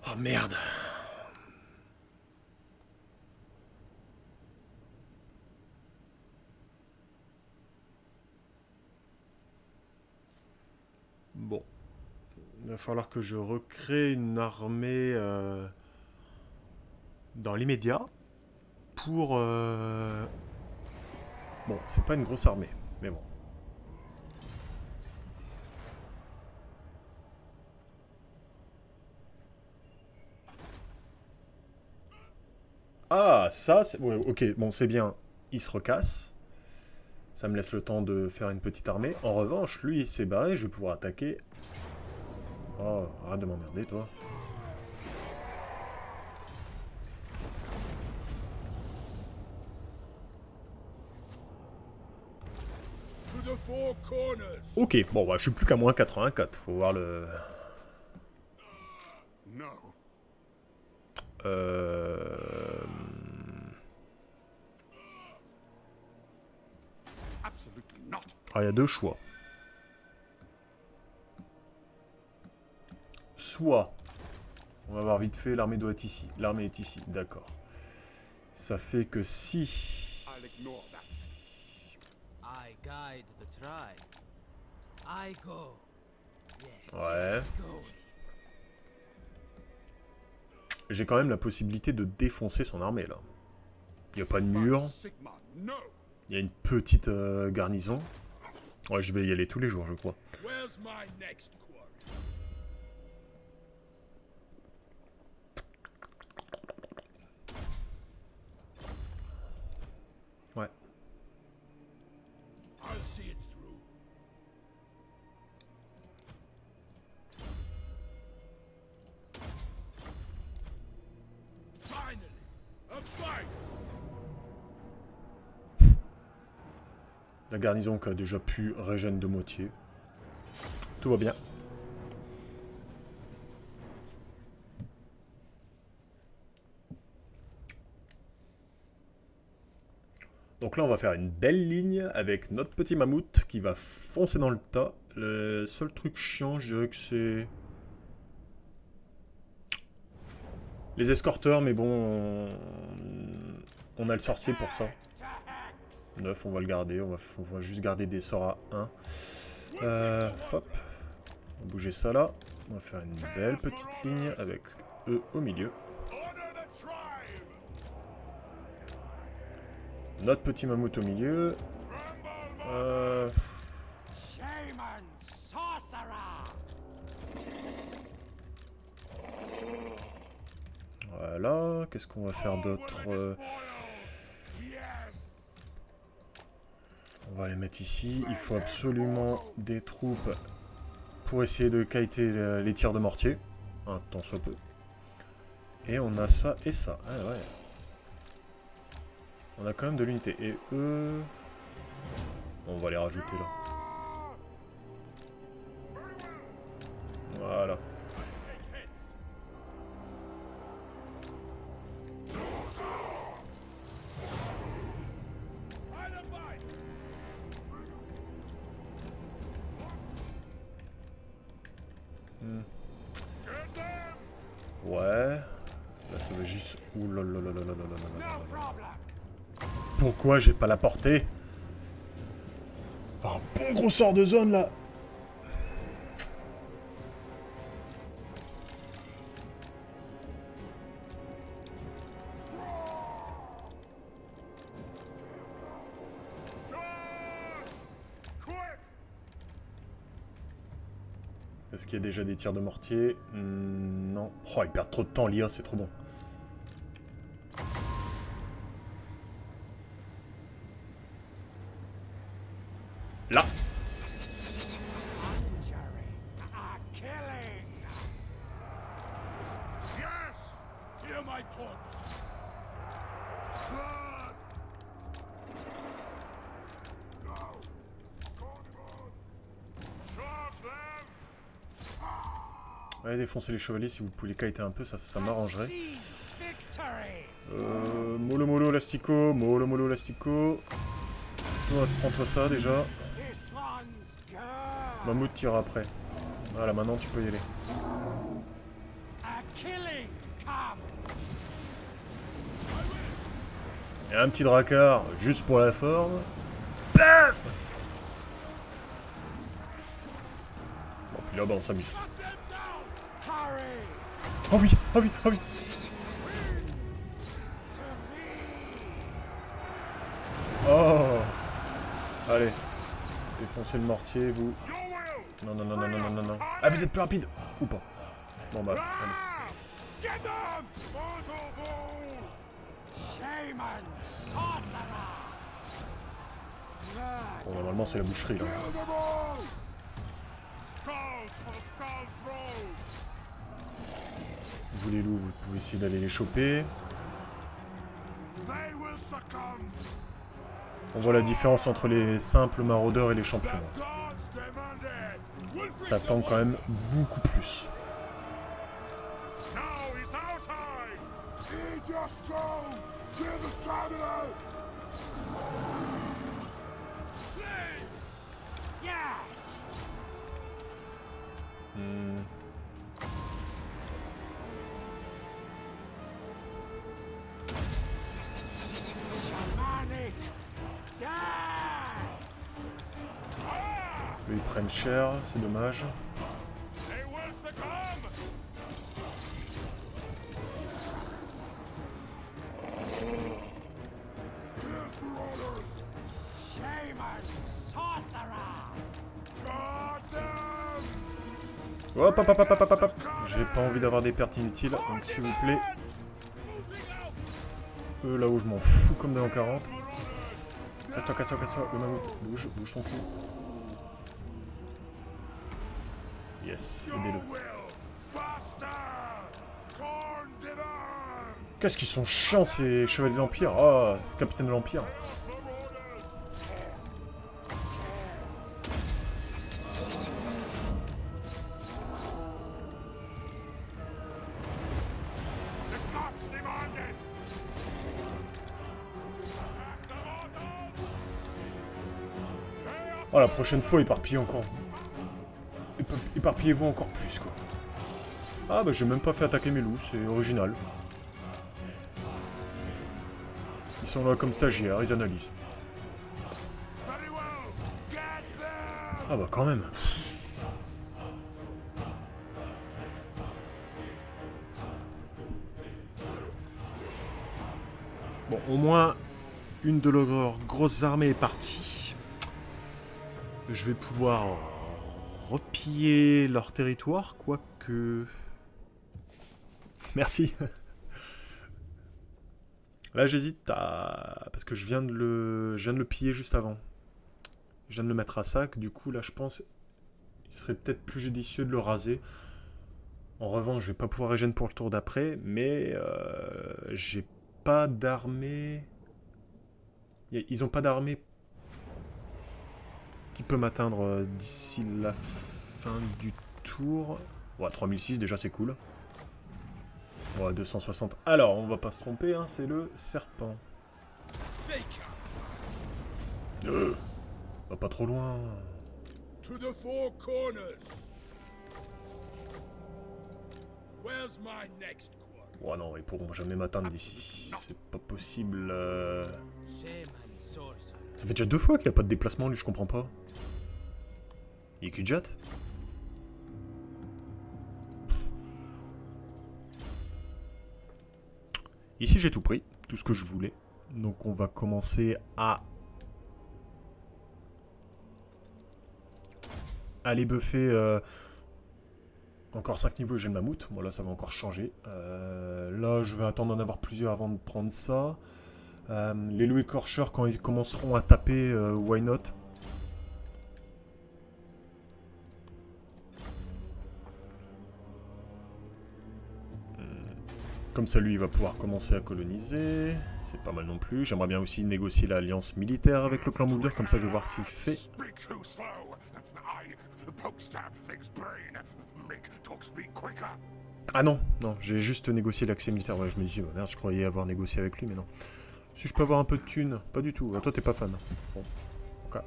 Oh, merde. Bon. Il va falloir que je recrée une armée dans l'immédiat pour... Bon, c'est pas une grosse armée, mais bon. Ah, ça, c'est... Ouais, ok, bon, c'est bien. Il se recasse. Ça me laisse le temps de faire une petite armée. En revanche, lui, il s'est barré, je vais pouvoir attaquer... Oh, arrête de m'emmerder, toi. Ok, bon, bah, je suis plus qu'à moins 84. Faut voir le... Ah, il y a deux choix. Soit... On va voir vite fait, l'armée doit être ici. L'armée est ici, d'accord. Ça fait que si... Ouais. J'ai quand même la possibilité de défoncer son armée, là. Il n'y a pas de mur. Il y a une petite garnison. Ouais, je vais y aller tous les jours, je crois. Ouais. La garnison qui a déjà pu régène de moitié. Tout va bien. Donc là, on va faire une belle ligne avec notre petit mammouth qui va foncer dans le tas. Le seul truc chiant, je dirais que c'est... les escorteurs, mais bon... On a le sorcier pour ça. 9, on va le garder. On va juste garder des sorts à 1. Hop. On va bouger ça là. On va faire une belle petite ligne avec eux au milieu. Notre petit mammouth au milieu. Voilà. Qu'est-ce qu'on va faire d'autre? On va les mettre ici. Il faut absolument des troupes pour essayer de kiter les tirs de mortier. Un tant soit peu. Et on a ça et ça. Ah ouais. On a quand même de l'unité. Et eux... On va les rajouter là. Voilà. Ouais. Là, ça va juste... Ouh là là là là là là là là là là. Pourquoi j'ai pas la portée? Un bon gros sort de zone, là. Est-ce qu'il y a déjà des tirs de mortier? Non. Oh, ils perdent trop de temps, l'IA, c'est trop bon. Là. Allez défoncer les chevaliers si vous pouvez les kiter un peu, ça m'arrangerait. Mollo mollo lastico, mollo mollo lastico. Toi, prends-toi ça déjà. Mammouth tire après. Voilà, maintenant tu peux y aller. Et un petit dracard, juste pour la forme. Paf! Bon, puis là, bah, on s'amuse. Oh oui, oh oui, oh oui. Oh! Allez. Défoncez le mortier, vous. Non, non, non, non, non, non, non, non. Ah, vous êtes plus rapide! Ou pas? Bon, bah, allez. Bon, normalement, c'est la boucherie, là. Vous les loups, vous pouvez essayer d'aller les choper. On voit la différence entre les simples maraudeurs et les champions. Ça tank quand même beaucoup plus. Eux, ils prennent cher, c'est dommage. Hop, hop, hop, hop, hop, hop, hop. J'ai pas envie d'avoir des pertes inutiles, donc s'il vous plaît. Eux, là où je m'en fous comme dans 40. Casse-toi, casse-toi, casse-toi. Le mammouth, bouge, bouge ton cul. Yes, aidez-le. Qu'est-ce qu'ils sont chiants ces chevaliers de l'Empire. Oh, capitaine de l'Empire. Oh, la prochaine fois, éparpillez encore. Éparpillez-vous encore plus, quoi. Ah, bah, j'ai même pas fait attaquer mes loups, c'est original. Ils sont là comme stagiaires, ils analysent. Ah, bah, quand même. Bon, au moins, une de leurs grosses armées est partie. Je vais pouvoir repiller leur territoire, quoique... Merci. Là, j'hésite à... Parce que je viens de le piller juste avant. Je viens de le mettre à sac. Du coup, là, je pense... Il serait peut-être plus judicieux de le raser. En revanche, je vais pas pouvoir régénérer pour le tour d'après. Mais... j'ai pas d'armée... Ils ont pas d'armée... qui peut m'atteindre d'ici la fin du tour. Ouais, 3006, déjà, c'est cool. Ouais, 260. Alors, on va pas se tromper, hein, c'est le serpent. Va pas trop loin. To the four corners. Where's my next quarry? Oh non, ils pourront jamais m'atteindre d'ici. C'est pas possible. Ça fait déjà 2 fois qu'il a pas de déplacement, lui, je comprends pas. Il est Kujat. Ici, j'ai tout pris, tout ce que je voulais. Donc, on va commencer à aller buffer. Encore 5 niveaux, j'ai le mammouth. Bon, là, ça va encore changer. Là, je vais attendre d'en avoir plusieurs avant de prendre ça. Les loups écorcheurs, quand ils commenceront à taper, why not? Comme ça, lui, il va pouvoir commencer à coloniser. C'est pas mal non plus. J'aimerais bien aussi négocier l'alliance militaire avec le clan Moulder. Comme ça, je vais voir s'il fait. Ah non, non, j'ai juste négocié l'accès militaire. Ouais, je me dis, merde, je croyais avoir négocié avec lui, mais non. Si je peux avoir un peu de thunes, pas du tout. Ah, toi, t'es pas fan. Bon, ok.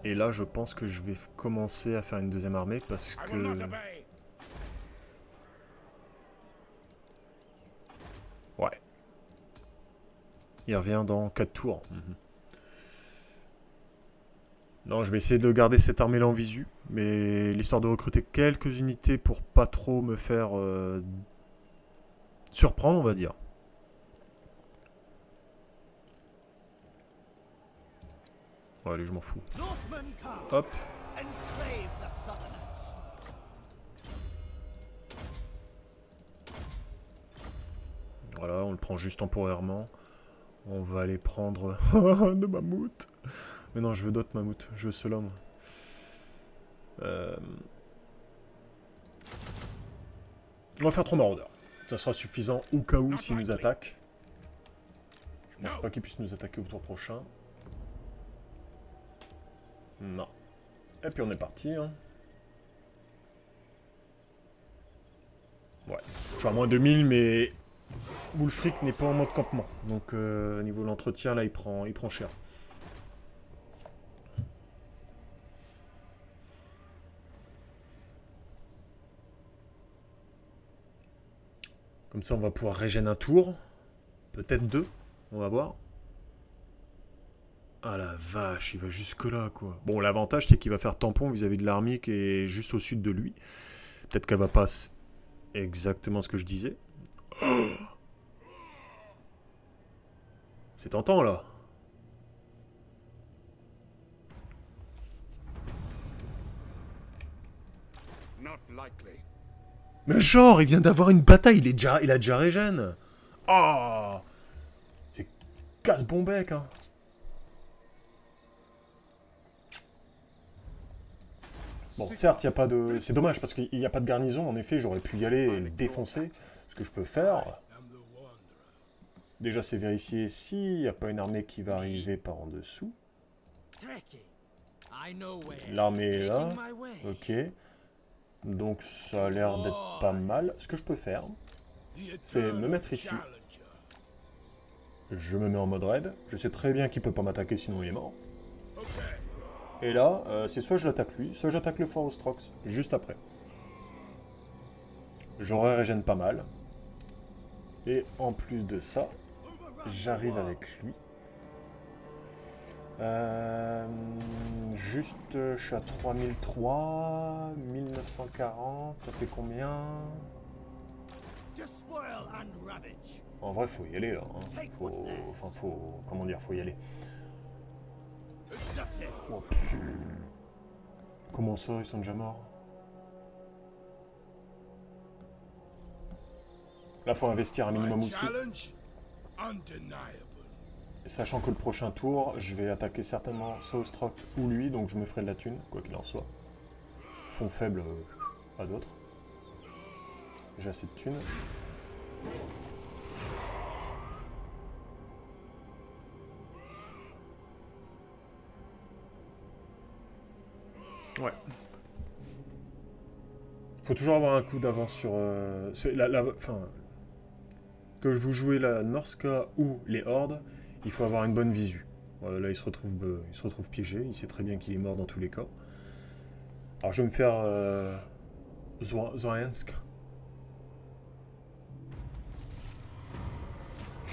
Et là, je pense que je vais commencer à faire une deuxième armée parce que... Ouais. Il revient dans 4 tours. Non, je vais essayer de garder cette armée-là en visu. Mais l'histoire de recruter quelques unités pour pas trop me faire surprendre, on va dire. Ouais, allez, je m'en fous. Hop. Voilà, on le prend juste temporairement. On va aller prendre de mammouth. Mais non, je veux d'autres mammouths. Je veux ceux-là, moi. On va faire 3 maraudeurs. Ça sera suffisant au cas où s'ils nous attaquent. Je pense pas qu'ils puissent nous attaquer au tour prochain. Non. Et puis on est parti. Hein. Ouais. Je suis à moins 2000, mais Wulfric n'est pas en mode campement. Donc au niveau de l'entretien, là, il prend cher. Comme ça, on va pouvoir régénérer un tour. Peut-être 2. On va voir. Ah la vache, il va jusque là, quoi. Bon, l'avantage, c'est qu'il va faire tampon vis-à-vis de l'armée qui est juste au sud de lui. Peut-être qu'elle va pas... Exactement ce que je disais. Oh, c'est tentant, là. Mais genre, il vient d'avoir une bataille, il a déjà régène. Ah, c'est casse-bon-bec, hein. Bon, certes, il n'y a pas de... C'est dommage, parce qu'il n'y a pas de garnison. En effet, j'aurais pu y aller et le défoncer. Ce que je peux faire... Déjà, c'est vérifier s'il n'y a pas une armée qui va arriver par en dessous. L'armée est là. Ok. Donc, ça a l'air d'être pas mal. Ce que je peux faire, c'est me mettre ici. Je me mets en mode raid. Je sais très bien qu'il peut pas m'attaquer, sinon il est mort. Et là, c'est soit je l'attaque lui, soit j'attaque le Fort Ostrox, juste après. J'aurais régène pas mal. Et en plus de ça, j'arrive avec lui. Juste, je suis à 3003, 1940, ça fait combien? En vrai, faut y aller là. Hein. Comment dire, faut y aller. Oh, comment ça, ils sont déjà morts? Là, faut investir un minimum aussi. Et sachant que le prochain tour, je vais attaquer certainement Ostrox ou lui, donc je me ferai de la thune, quoi qu'il en soit. Fonds faibles à d'autres. J'ai assez de thunes. Ouais. Faut toujours avoir un coup d'avance sur... enfin, que vous jouez la Norska ou les Hordes, il faut avoir une bonne visu. Voilà, là, il se retrouve piégé. Il sait très bien qu'il est mort dans tous les cas. Alors, je vais me faire... Zoransk.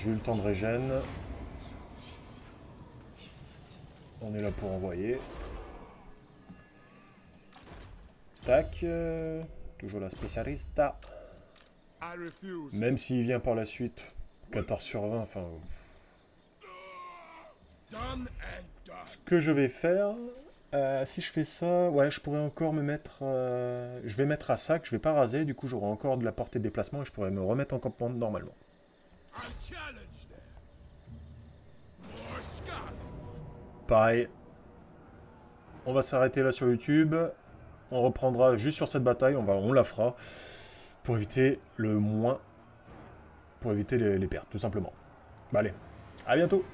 J'ai eu le temps de régène. On est là pour envoyer. Tac. Toujours la spécialista. Même s'il vient par la suite. 14 sur 20, enfin... Ce que je vais faire... si je fais ça... Ouais, je pourrais encore me mettre... je vais mettre à sac, je vais pas raser. Du coup, j'aurai encore de la portée de déplacement et je pourrais me remettre en campement normalement. Pareil. On va s'arrêter là sur YouTube. On reprendra juste sur cette bataille. On la fera. Pour éviter le moins... Pour éviter les pertes, tout simplement. Bah allez, à bientôt!